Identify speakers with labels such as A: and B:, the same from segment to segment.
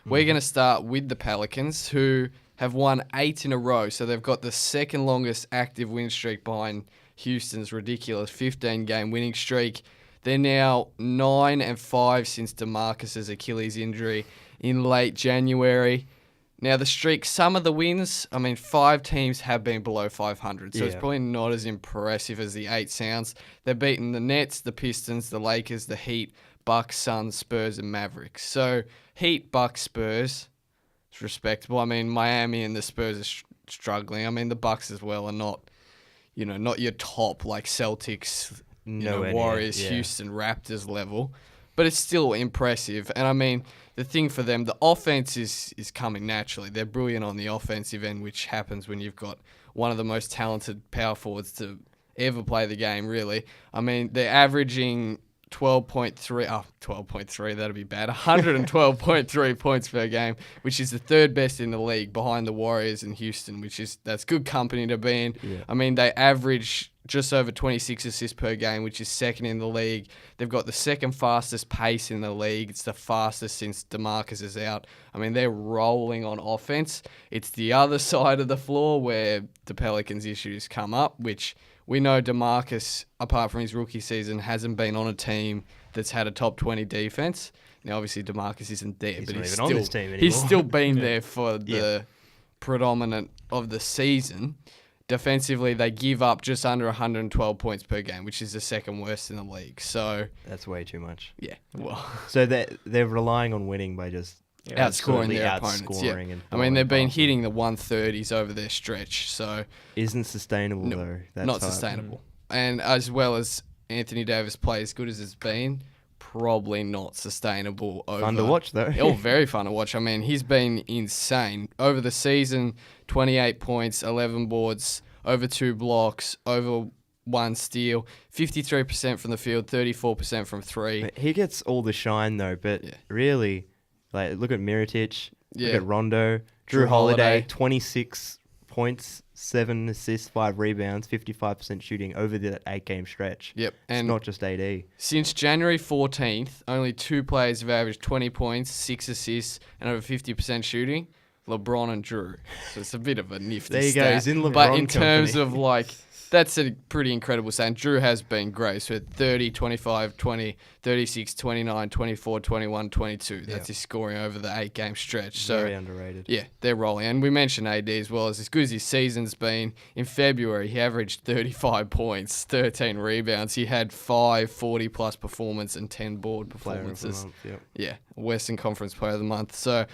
A: We're going to start with the Pelicans, who have won 8 in a row. So they've got the second longest active win streak behind Houston's ridiculous 15-game winning streak. They're now 9-5 since DeMarcus' Achilles injury in late January. Now, the streak, some of the wins, 5 teams have been below 500, so it's probably not as impressive as the 8 sounds. They've beaten the Nets, the Pistons, the Lakers, the Heat, Bucks, Suns, Spurs, and Mavericks. So, Heat, Bucks, Spurs, it's respectable. Miami and the Spurs are struggling. The Bucks as well are not, not your top, like Celtics, Warriors, Houston, Raptors level. But it's still impressive. And the thing for them, the offense is coming naturally. They're brilliant on the offensive end, which happens when you've got one of the most talented power forwards to ever play the game, really. They're averaging 12.3, that'd be bad, 112.3 points per game, which is the third best in the league behind the Warriors and Houston, that's good company to be in. Yeah. They average just over 26 assists per game, which is second in the league. They've got the second fastest pace in the league. It's the fastest since DeMarcus is out. They're rolling on offense. It's the other side of the floor where the Pelicans' issues come up, which we know DeMarcus, apart from his rookie season, hasn't been on a team that's had a top 20 defense. Now, obviously, DeMarcus isn't there, but he's still been there for the predominant of the season. Defensively, they give up just under 112 points per game, which is the second worst in the league. So
B: that's way too much.
A: Yeah, well,
B: so they're relying on winning by just
A: outscoring their opponents. Yeah. They've been hitting the 130s over their stretch. So
B: isn't sustainable though. That's
A: not sustainable. And as well as Anthony Davis play as good as it's been, probably not sustainable.
B: Fun to watch though.
A: Very fun to watch. He's been insane over the season. 28 points, 11 boards, over 2 blocks, over 1 steal, 53% from the field, 34% from 3.
B: He gets all the shine though, but really, look at Mirotic, look at Rondo, Drew Holiday, 26 points, 7 assists, 5 rebounds, 55% shooting over that 8-game stretch.
A: Yep.
B: And it's not just AD.
A: Since January 14th, only 2 players have averaged 20 points, 6 assists, and over 50% shooting. LeBron and Drew. So it's a bit of a nifty
B: there you
A: stat.
B: go. He's in LeBron
A: But in terms of that's a pretty incredible stat. Drew has been great. So 30, 25, 20, 36, 29, 24, 21, 22. That's his scoring over the 8-game stretch. So
B: very underrated.
A: Yeah, they're rolling. And we mentioned AD as well. As good as his season's been, in February, he averaged 35 points, 13 rebounds. He had 5 40-plus performance and 10 board performances. Yeah, Western Conference Player of the Month. So,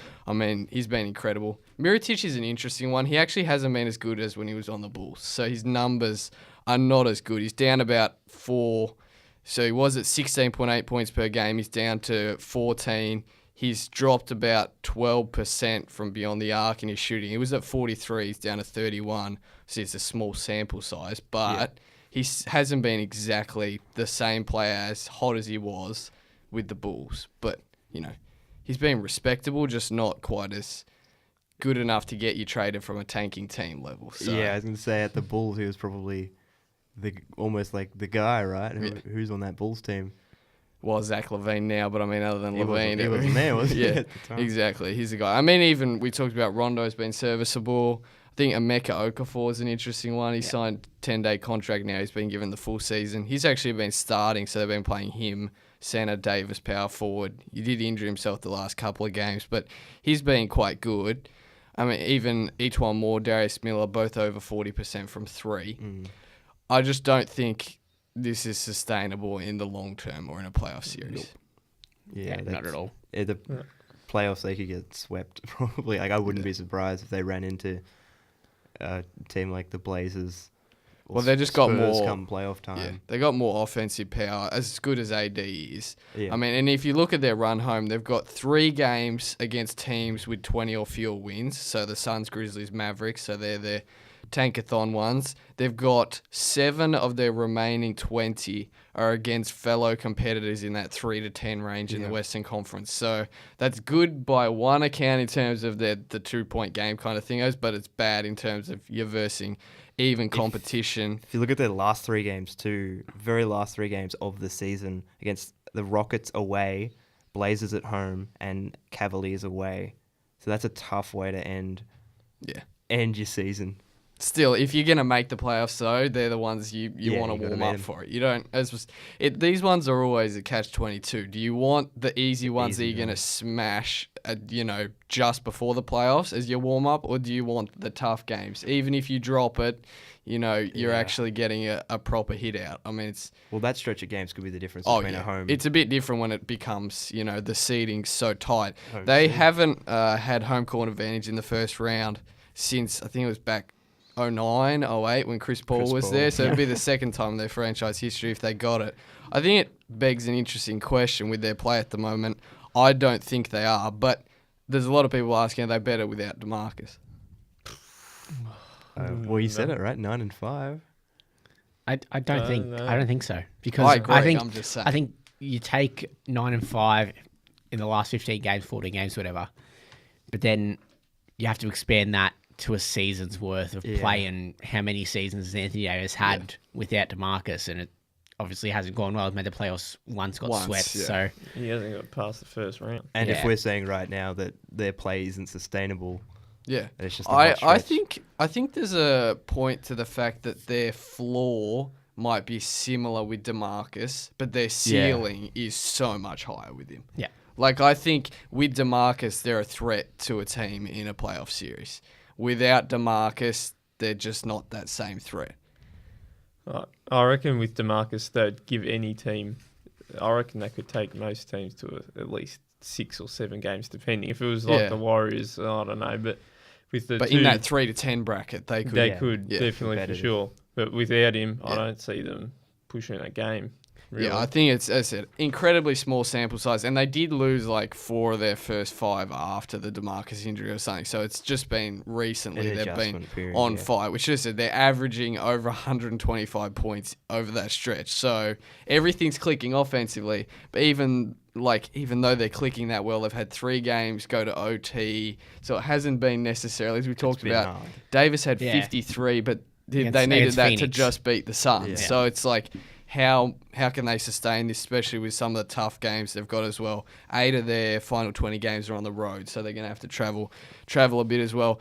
A: he's been incredible. Mirotic is an interesting one. He actually hasn't been as good as when he was on the Bulls. So his numbers are not as good. He's down about 4. So he was at 16.8 points per game. He's down to 14. He's dropped about 12% from beyond the arc in his shooting. He was at 43. He's down to 31. So it's a small sample size. But he hasn't been exactly the same player as hot as he was with the Bulls. But, he's been respectable, just not quite as good enough to get you traded from a tanking team level. So.
B: Yeah, I was going to say at the Bulls, he was probably almost like the guy, right? Who's on that Bulls team?
A: Well, Zach LaVine now, but other than LaVine...
B: He wasn't there, was he?
A: Yeah, at the time? Exactly. He's the guy. Even we talked about Rondo's been serviceable. I think Emeka Okafor is an interesting one. He signed a 10-day contract now. He's been given the full season. He's actually been starting, so they've been playing him, center, Davis, power forward. He did injure himself the last couple of games, but he's been quite good. Even Etuan Moore, Darius Miller, both over 40% from 3. I just don't think this is sustainable in the long term or in a playoff series.
B: Yeah,
A: not at all.
B: The playoffs, they could get swept probably. I wouldn't be surprised if they ran into a team like the Blazers.
A: Well, they just got more
B: come playoff time.
A: Yeah, they got more offensive power, as good as AD is.
B: Yeah.
A: And if you look at their run home, they've got 3 games against teams with 20 or fewer wins. So the Suns, Grizzlies, Mavericks. So they're their tankathon ones. They've got 7 of their remaining 20 are against fellow competitors in that 3 to 10 range in the Western Conference. So that's good by one account in terms of the 2-point game kind of thing, but it's bad in terms of you're versing even competition.
B: If you look at their last 3 games too, very last 3 games of the season against the Rockets away, Blazers at home, and Cavaliers away, So that's a tough way to end
A: Yeah.
B: your season.
A: Still, if you're going to make the playoffs, though, they're the ones you want to warm up for. You don't. These ones are always a catch-22. Do you want the easy ones that you're going to smash, just before the playoffs as your warm-up, or do you want the tough games? Even if you drop it, you're actually getting a proper hit out. I mean, it's...
B: Well, that stretch of games could be the difference between a home...
A: It's a bit different when it becomes, the seeding's so tight. They haven't had home court advantage in the first round since, I think it was back 09, 08 when Chris Paul was there. So it'd be the second time in their franchise history if they got it. I think it begs an interesting question with their play at the moment. I don't think they are, but there's a lot of people asking, are they better without DeMarcus?
B: Well, you said it, right? 9-5.
C: I don't think so. Because
A: I agree.
C: I'm just saying. I think you take 9-5 in the last 15 games, 14 games, whatever, but then you have to expand that to a season's worth of play, and how many seasons Anthony Davis had without DeMarcus, and it obviously hasn't gone well. He's made the playoffs once, got swept, so
D: he hasn't got past the first round.
B: And if we're saying right now that their play isn't sustainable, it's just
A: I think there's a point to the fact that their floor might be similar with DeMarcus, but their ceiling is so much higher with him.
C: Yeah.
A: Like, I think with DeMarcus, they're a threat to a team in a playoff series. Without DeMarcus, they're just not that same threat.
D: I reckon with DeMarcus, they'd give any team... I reckon they could take most teams to at least 6 or 7 games, depending. If it was like the Warriors, I don't know. But with the
A: in that 3 to 10 bracket, they could.
D: They could, definitely, for sure. But without him, I don't see them pushing a game. Really.
A: Yeah, I think it's, as I said, incredibly small sample size. And they did lose like 4 of their first 5 after the DeMarcus injury or something. So it's just been recently they've been on fire, which is they're averaging over 125 points over that stretch. So everything's clicking offensively. But even though they're clicking that well, they've had 3 games go to OT. So it hasn't been necessarily, as we talked about, hard. Davis had 53, but they needed that Phoenix to just beat the Suns. Yeah. So it's like... How can they sustain this, especially with some of the tough games they've got as well? 8 of their final 20 games are on the road, so they're going to have to travel a bit as well.